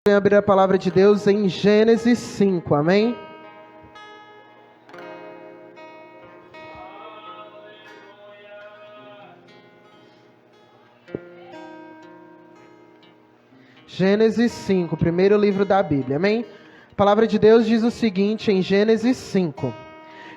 Abrir a palavra de Deus em Gênesis 5, amém? Gênesis 5, primeiro livro da Bíblia, amém? A palavra de Deus diz o seguinte em Gênesis 5.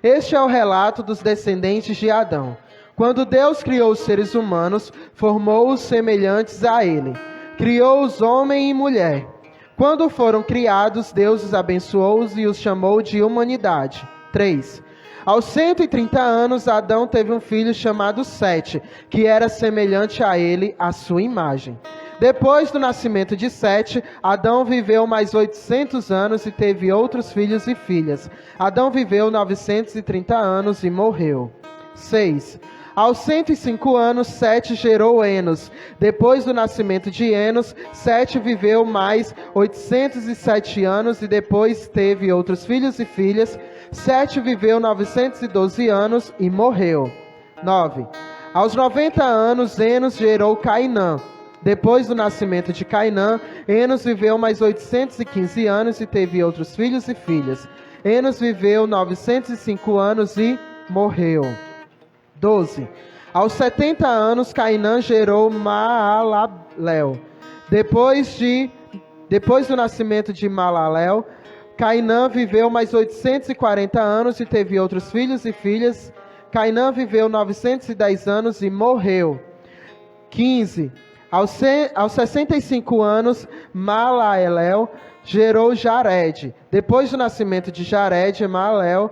Este é o relato dos descendentes de Adão. Quando Deus criou os seres humanos, formou-os semelhantes a ele. Criou-os homem e mulher. Quando foram criados, Deus os abençoou e os chamou de humanidade. 3. Aos 130 anos, Adão teve um filho chamado Sete, que era semelhante a ele, à sua imagem. Depois do nascimento de Sete, Adão viveu mais 800 anos e teve outros filhos e filhas. Adão viveu 930 anos e morreu. 6. Aos 105 anos, Sete gerou Enos. Depois do nascimento de Enos, Sete viveu mais 807 anos e depois teve outros filhos e filhas. Sete viveu 912 anos e morreu. 9. Aos 90 anos, Enos gerou Cainã. Depois do nascimento de Cainã, Enos viveu mais 815 anos e teve outros filhos e filhas. Enos viveu 905 anos e morreu. 12. Aos 70 anos, Cainã gerou Maalalel. Depois do nascimento de Maalalel, Cainã viveu mais 840 anos e teve outros filhos e filhas. Cainã viveu 910 anos e morreu. 15. Aos 65 anos, Maalalel gerou Jared. Depois do nascimento de Jared, Maalalel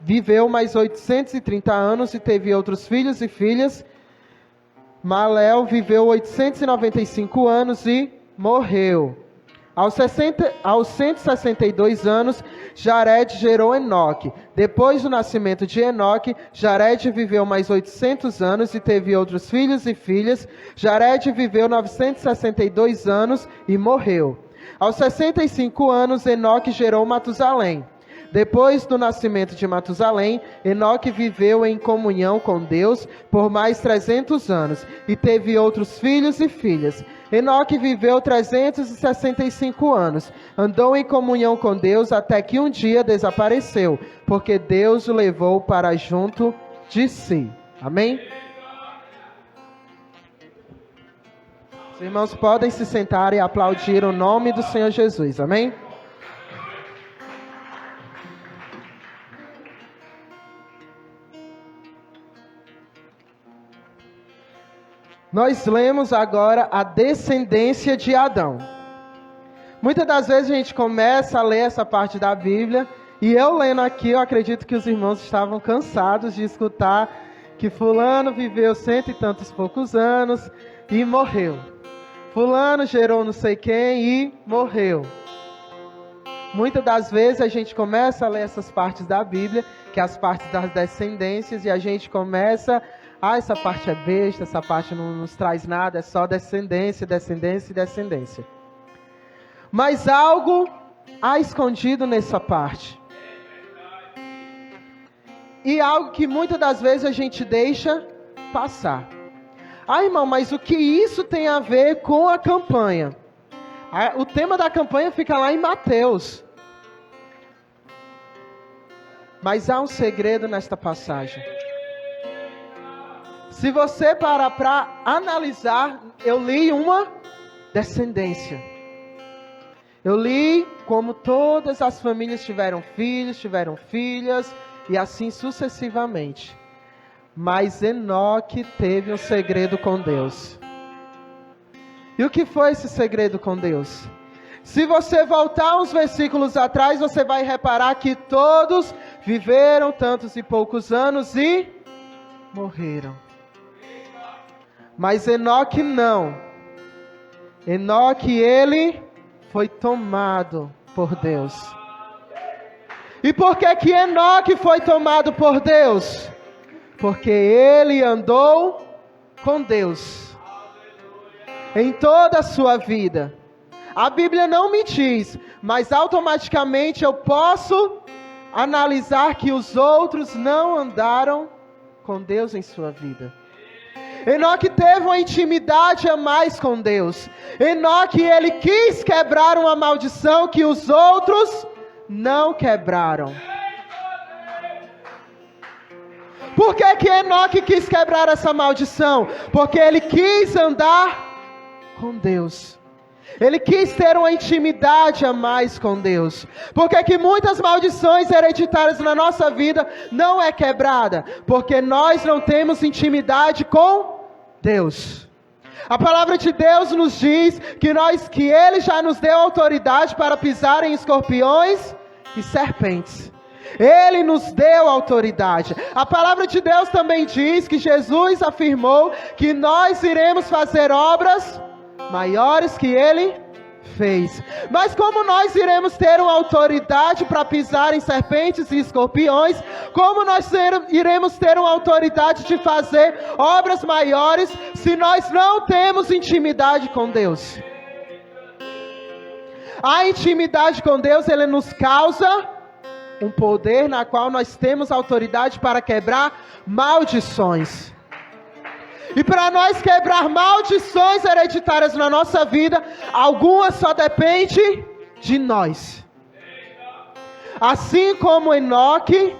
viveu mais 830 anos e teve outros filhos e filhas. Maalalel viveu 895 anos e morreu. Aos 162 anos, Jared gerou Enoque. Depois do nascimento de Enoque, Jared viveu mais 800 anos e teve outros filhos e filhas. Jared viveu 962 anos e morreu. Aos 65 anos, Enoque gerou Matusalém. Depois do nascimento de Matusalém, Enoque viveu em comunhão com Deus por mais 300 anos e teve outros filhos e filhas. Enoque viveu 365 anos, andou em comunhão com Deus até que um dia desapareceu, porque Deus o levou para junto de si. Amém? Os irmãos podem se sentar e aplaudir o nome do Senhor Jesus. Amém? Nós lemos agora a descendência de Adão. Muitas das vezes a gente começa a ler essa parte da Bíblia, e eu lendo aqui, eu acredito que os irmãos estavam cansados de escutar que fulano viveu 100 e tantos poucos anos e morreu. Fulano gerou não sei quem e morreu. Muitas das vezes a gente começa a ler essas partes da Bíblia, que é as partes das descendências, e a gente começa... essa parte é besta, essa parte não nos traz nada, é só descendência, descendência e descendência. Mas algo há escondido nessa parte. E algo que muitas das vezes a gente deixa passar. Irmão, mas o que isso tem a ver com a campanha? O tema da campanha fica lá em Mateus. Mas há um segredo nesta passagem. Se você parar para analisar, eu li uma descendência. Eu li como todas as famílias tiveram filhos, tiveram filhas, e assim sucessivamente. Mas Enoque teve um segredo com Deus. E o que foi esse segredo com Deus? Se você voltar uns versículos atrás, você vai reparar que todos viveram tantos e poucos anos e morreram. Mas Enoque não. Enoque, ele foi tomado por Deus. E por que Enoque foi tomado por Deus? Porque ele andou com Deus em toda a sua vida. A Bíblia não me diz, mas automaticamente eu posso analisar que os outros não andaram com Deus em sua vida. Enoque teve uma intimidade a mais com Deus. Enoque, ele quis quebrar uma maldição que os outros não quebraram. Por que Enoque quis quebrar essa maldição? Porque ele quis andar com Deus. Ele quis ter uma intimidade a mais com Deus. Por que muitas maldições hereditárias na nossa vida não é quebrada? Porque nós não temos intimidade com Deus. A palavra de Deus nos diz que Ele já nos deu autoridade para pisar em escorpiões e serpentes. Ele nos deu autoridade. A palavra de Deus também diz que Jesus afirmou que nós iremos fazer obras maiores que Ele fez. Mas como nós iremos ter uma autoridade para pisar em serpentes e escorpiões? Como nós iremos ter uma autoridade de fazer obras maiores se nós não temos intimidade com Deus? A intimidade com Deus, Ele nos causa um poder na qual nós temos autoridade para quebrar maldições. E para nós quebrar maldições hereditárias na nossa vida, algumas só dependem de nós. Assim como Enoque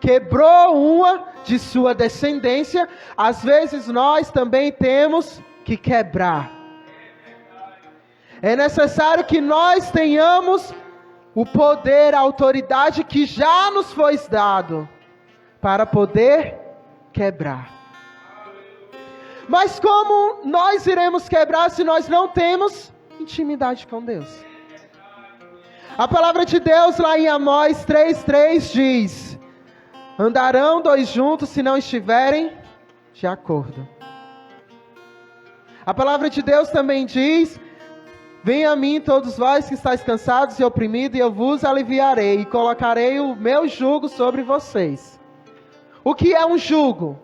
quebrou uma de sua descendência, às vezes nós também temos que quebrar. É necessário que nós tenhamos o poder, a autoridade que já nos foi dado, para poder quebrar. Mas como nós iremos quebrar se nós não temos intimidade com Deus? A palavra de Deus lá em Amós 3:3 diz: andarão dois juntos se não estiverem de acordo. A palavra de Deus também diz: venha a mim todos vós que estáis cansados e oprimidos, e eu vos aliviarei, e colocarei o meu jugo sobre vocês. O que é um jugo?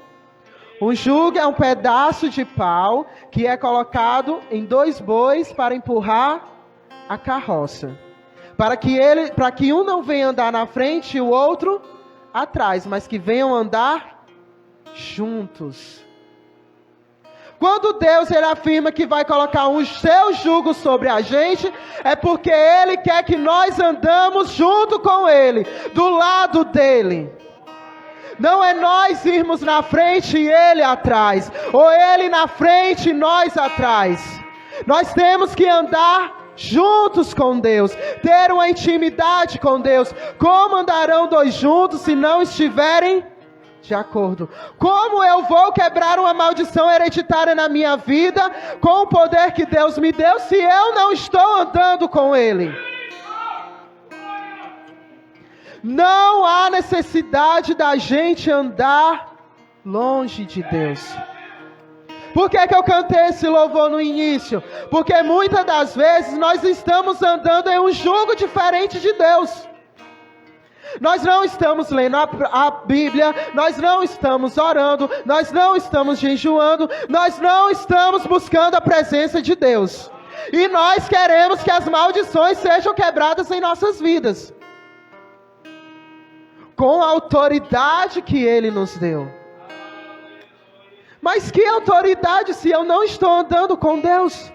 Um jugo é um pedaço de pau que é colocado em dois bois para empurrar a carroça. Para que um não venha andar na frente e o outro atrás, mas que venham andar juntos. Quando Deus ele afirma que vai colocar o seu jugo sobre a gente, é porque Ele quer que nós andamos junto com Ele, do lado dEle. Não é nós irmos na frente e Ele atrás, ou Ele na frente e nós atrás. Nós temos que andar juntos com Deus, ter uma intimidade com Deus. Como andarão dois juntos se não estiverem de acordo? Como eu vou quebrar uma maldição hereditária na minha vida com o poder que Deus me deu se eu não estou andando com Ele? Não há necessidade da gente andar longe de Deus. Por que eu cantei esse louvor no início? Porque muitas das vezes nós estamos andando em um jugo diferente de Deus. Nós não estamos lendo a Bíblia, nós não estamos orando, nós não estamos jejuando, nós não estamos buscando a presença de Deus. E nós queremos que as maldições sejam quebradas em nossas vidas, com a autoridade que Ele nos deu. Mas que autoridade se eu não estou andando com Deus?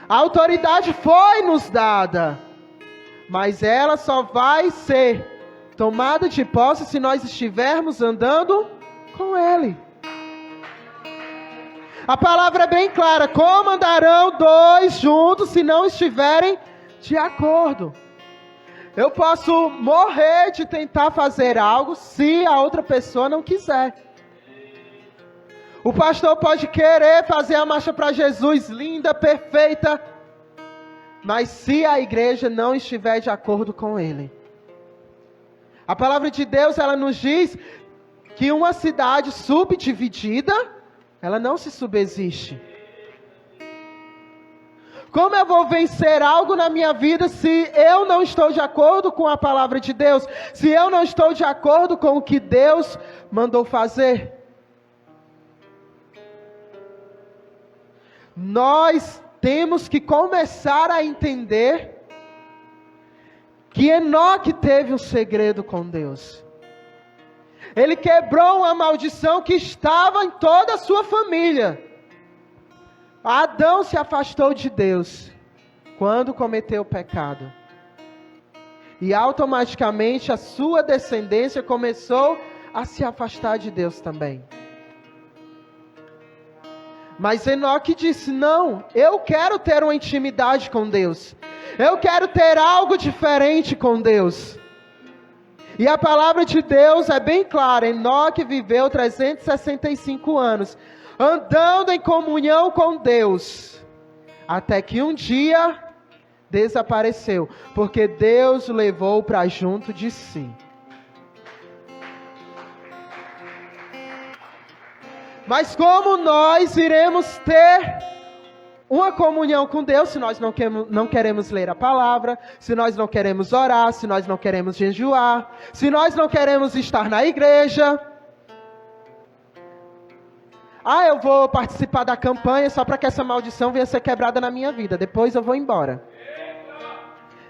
A autoridade foi nos dada, mas ela só vai ser tomada de posse se nós estivermos andando com Ele. A palavra é bem clara: como andarão dois juntos se não estiverem de acordo? Eu posso morrer de tentar fazer algo se a outra pessoa não quiser. O pastor pode querer fazer a marcha para Jesus linda, perfeita, mas se a igreja não estiver de acordo com ele. A palavra de Deus, ela nos diz que uma cidade subdividida, ela não se subsiste. Como eu vou vencer algo na minha vida se eu não estou de acordo com a palavra de Deus? Se eu não estou de acordo com o que Deus mandou fazer? Nós temos que começar a entender que Enoque teve um segredo com Deus. Ele quebrou uma maldição que estava em toda a sua família. Adão se afastou de Deus quando cometeu o pecado. E automaticamente a sua descendência começou a se afastar de Deus também. Mas Enoque disse: não, eu quero ter uma intimidade com Deus. Eu quero ter algo diferente com Deus. E a palavra de Deus é bem clara. Enoque viveu 365 anos, andando em comunhão com Deus. Até que um dia desapareceu, porque Deus o levou para junto de si. Mas como nós iremos ter uma comunhão com Deus se nós não queremos ler a palavra, se nós não queremos orar, se nós não queremos jejuar, se nós não queremos estar na igreja? Eu vou participar da campanha só para que essa maldição venha ser quebrada na minha vida, depois eu vou embora.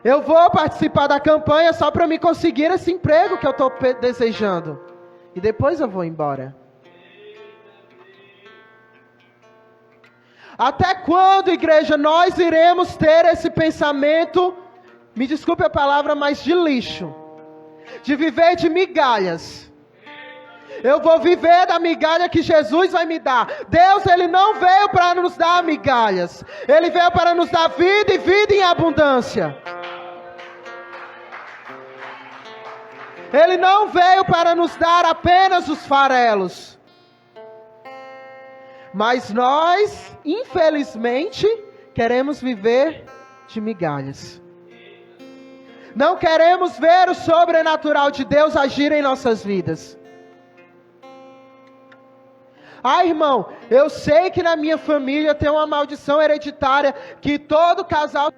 Eu vou participar da campanha só para me conseguir esse emprego que eu estou desejando, e depois eu vou embora. Até quando, igreja, nós iremos ter esse pensamento, me desculpe a palavra, mas de lixo, de viver de migalhas? Eu vou viver da migalha que Jesus vai me dar. Deus, Ele não veio para nos dar migalhas, Ele veio para nos dar vida e vida em abundância. Ele não veio para nos dar apenas os farelos. Mas nós, infelizmente, queremos viver de migalhas. Não queremos ver o sobrenatural de Deus agir em nossas vidas. Irmão, eu sei que na minha família tem uma maldição hereditária que todo casal...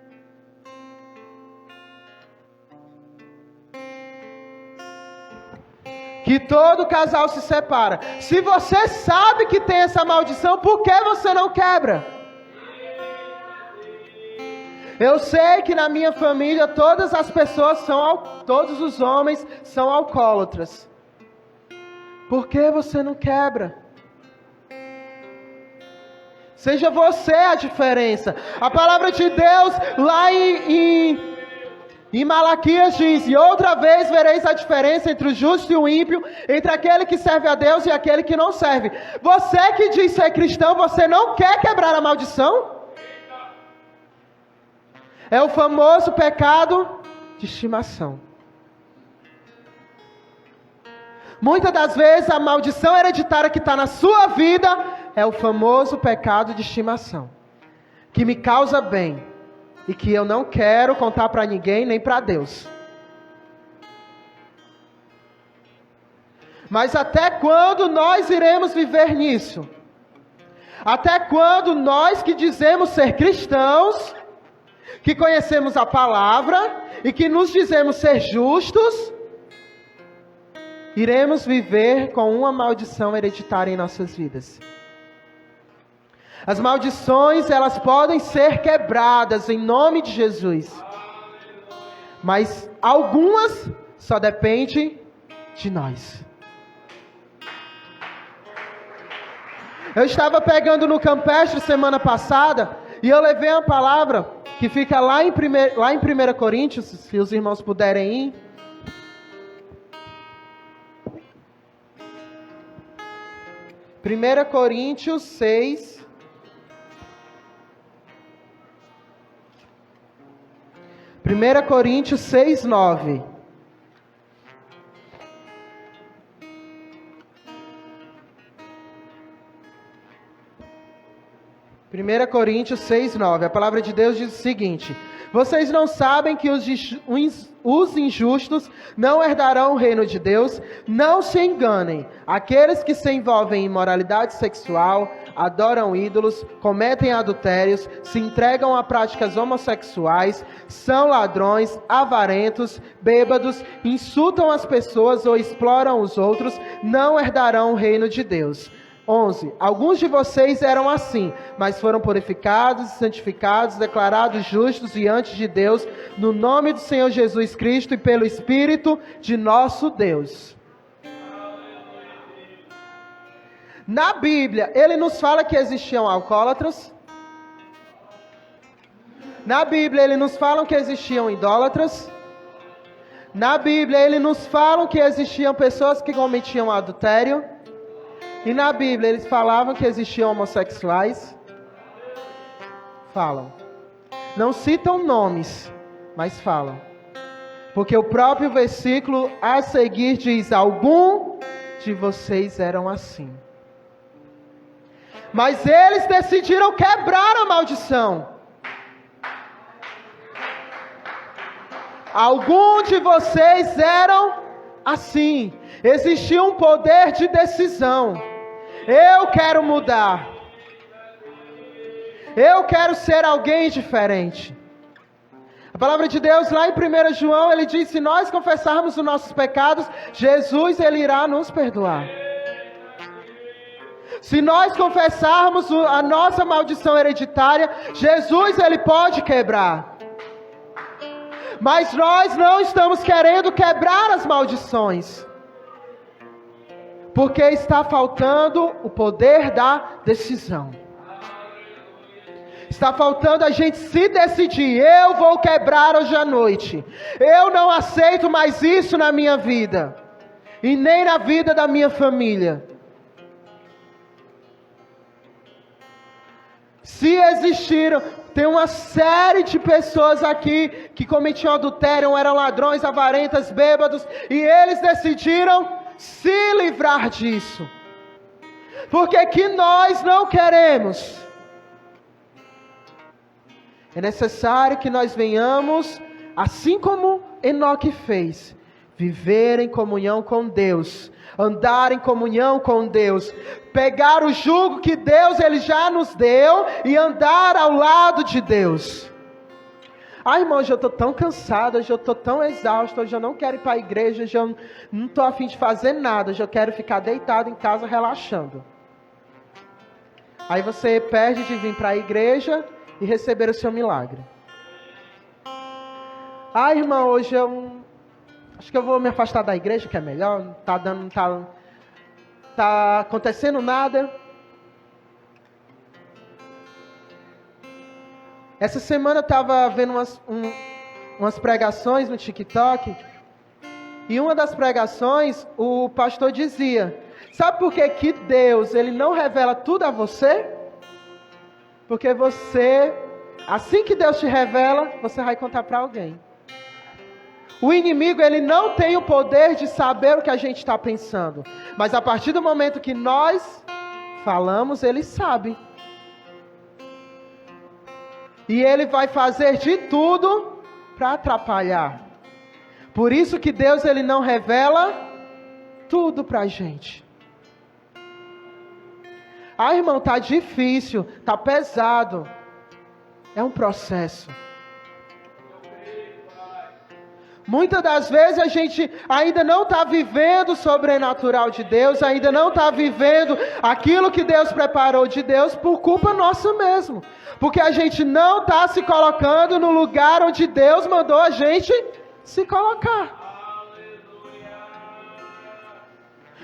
Que todo casal se separa. Se você sabe que tem essa maldição, por que você não quebra? Eu sei que na minha família todas as pessoas todos os homens são alcoólatras. Por que você não quebra? Seja você a diferença. A palavra de Deus lá em Malaquias diz: e outra vez vereis a diferença entre o justo e o ímpio, entre aquele que serve a Deus e aquele que não serve. Você que diz ser cristão, você não quer quebrar a maldição? É o famoso pecado de estimação. Muitas das vezes a maldição hereditária que está na sua vida é o famoso pecado de estimação, que me causa bem e que eu não quero contar para ninguém, nem para Deus. Mas até quando nós iremos viver nisso? Até quando nós que dizemos ser cristãos, que conhecemos a palavra e que nos dizemos ser justos, iremos viver com uma maldição hereditária em nossas vidas? As maldições, elas podem ser quebradas em nome de Jesus. Mas algumas só dependem de nós. Eu estava pegando no campestre semana passada e eu levei uma palavra que fica lá em 1 Coríntios, se os irmãos puderem ir. Primeira Coríntios 6. 1 Coríntios 6, 9. Primeira Coríntios 6, 9. A palavra de Deus diz o seguinte: vocês não sabem que os injustos não herdarão o reino de Deus? Não se enganem. Aqueles que se envolvem em imoralidade sexual, adoram ídolos, cometem adultérios, se entregam a práticas homossexuais, são ladrões, avarentos, bêbados, insultam as pessoas ou exploram os outros, não herdarão o reino de Deus. 11. Alguns de vocês eram assim, mas foram purificados, santificados, declarados justos diante de Deus, no nome do Senhor Jesus Cristo e pelo Espírito de nosso Deus. Na Bíblia, ele nos fala que existiam alcoólatras. Na Bíblia, ele nos fala que existiam idólatras. Na Bíblia, ele nos fala que existiam pessoas que cometiam adultério. E na Bíblia, eles falavam que existiam homossexuais. Falam. Não citam nomes, mas falam. Porque o próprio versículo a seguir diz: algum de vocês eram assim. Mas eles decidiram quebrar a maldição. Alguns de vocês eram assim. Existia um poder de decisão. Eu quero mudar. Eu quero ser alguém diferente. A palavra de Deus lá em 1 João, ele diz: se nós confessarmos os nossos pecados, Jesus, ele irá nos perdoar. Se nós confessarmos a nossa maldição hereditária, Jesus, ele pode quebrar. Mas nós não estamos querendo quebrar as maldições. Porque está faltando o poder da decisão. Está faltando a gente se decidir. Eu vou quebrar hoje à noite. Eu não aceito mais isso na minha vida. E nem na vida da minha família. Se existiram, tem uma série de pessoas aqui que cometiam adultério, eram ladrões, avarentas, bêbados, e eles decidiram se livrar disso. Porque que nós não queremos. É necessário que nós venhamos, assim como Enoque fez, viver em comunhão com Deus, andar em comunhão com Deus, pegar o jugo que Deus ele já nos deu e andar ao lado de Deus. Irmão, hoje eu estou tão cansado, hoje eu estou tão exausto, hoje eu não quero ir para a igreja, hoje eu não estou a fim de fazer nada, hoje eu quero ficar deitado em casa relaxando. Aí você perde de vir para a igreja e receber o seu milagre. Irmão, hoje eu acho que eu vou me afastar da igreja, que é melhor, não tá acontecendo nada. Essa semana eu estava vendo umas pregações no TikTok, e uma das pregações, o pastor dizia: sabe por que Deus ele não revela tudo a você? Porque você, assim que Deus te revela, você vai contar para alguém. O inimigo, ele não tem o poder de saber o que a gente está pensando. Mas a partir do momento que nós falamos, ele sabe. E ele vai fazer de tudo para atrapalhar. Por isso que Deus, ele não revela tudo para a gente. Irmão, tá difícil, tá pesado. É um processo. Muitas das vezes a gente ainda não está vivendo o sobrenatural de Deus, ainda não está vivendo aquilo que Deus preparou de Deus por culpa nossa mesmo. Porque a gente não está se colocando no lugar onde Deus mandou a gente se colocar.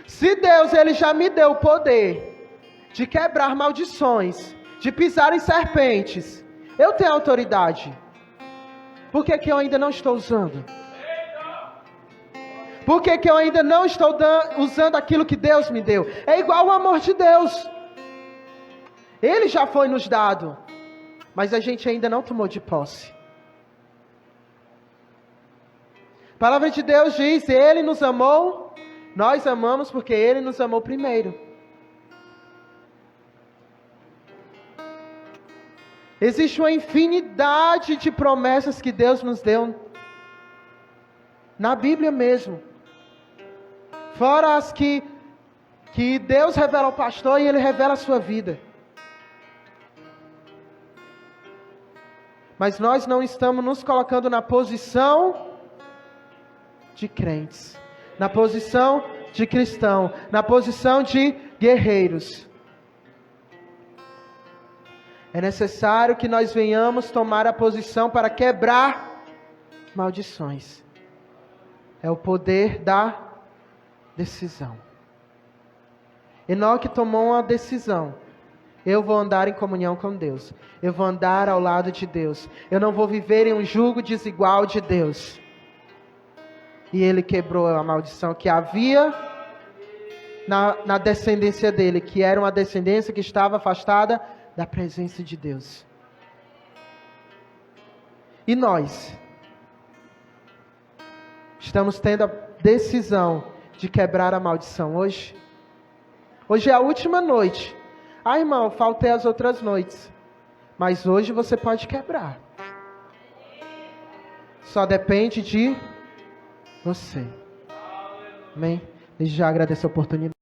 Se Deus ele já me deu o poder de quebrar maldições, de pisar em serpentes, eu tenho autoridade. Por que eu ainda não estou usando? Por que eu ainda não estou usando aquilo que Deus me deu? É igual o amor de Deus. Ele já foi nos dado, mas a gente ainda não tomou de posse. A palavra de Deus diz: Ele nos amou, nós amamos porque Ele nos amou primeiro. Existe uma infinidade de promessas que Deus nos deu na Bíblia mesmo. Fora as que Deus revela ao pastor e ele revela a sua vida. Mas nós não estamos nos colocando na posição de crentes, na posição de cristão, na posição de guerreiros. É necessário que nós venhamos tomar a posição para quebrar maldições. É o poder da decisão. Enoque tomou uma decisão. Eu vou andar em comunhão com Deus. Eu vou andar ao lado de Deus. Eu não vou viver em um jugo desigual de Deus. E ele quebrou a maldição que havia na descendência dele, que era uma descendência que estava afastada da presença de Deus. E nós estamos tendo a decisão de quebrar a maldição hoje? Hoje é a última noite. Ah, irmão, faltei as outras noites. Mas hoje você pode quebrar. Só depende de você. Amém? Desde já agradeço a oportunidade.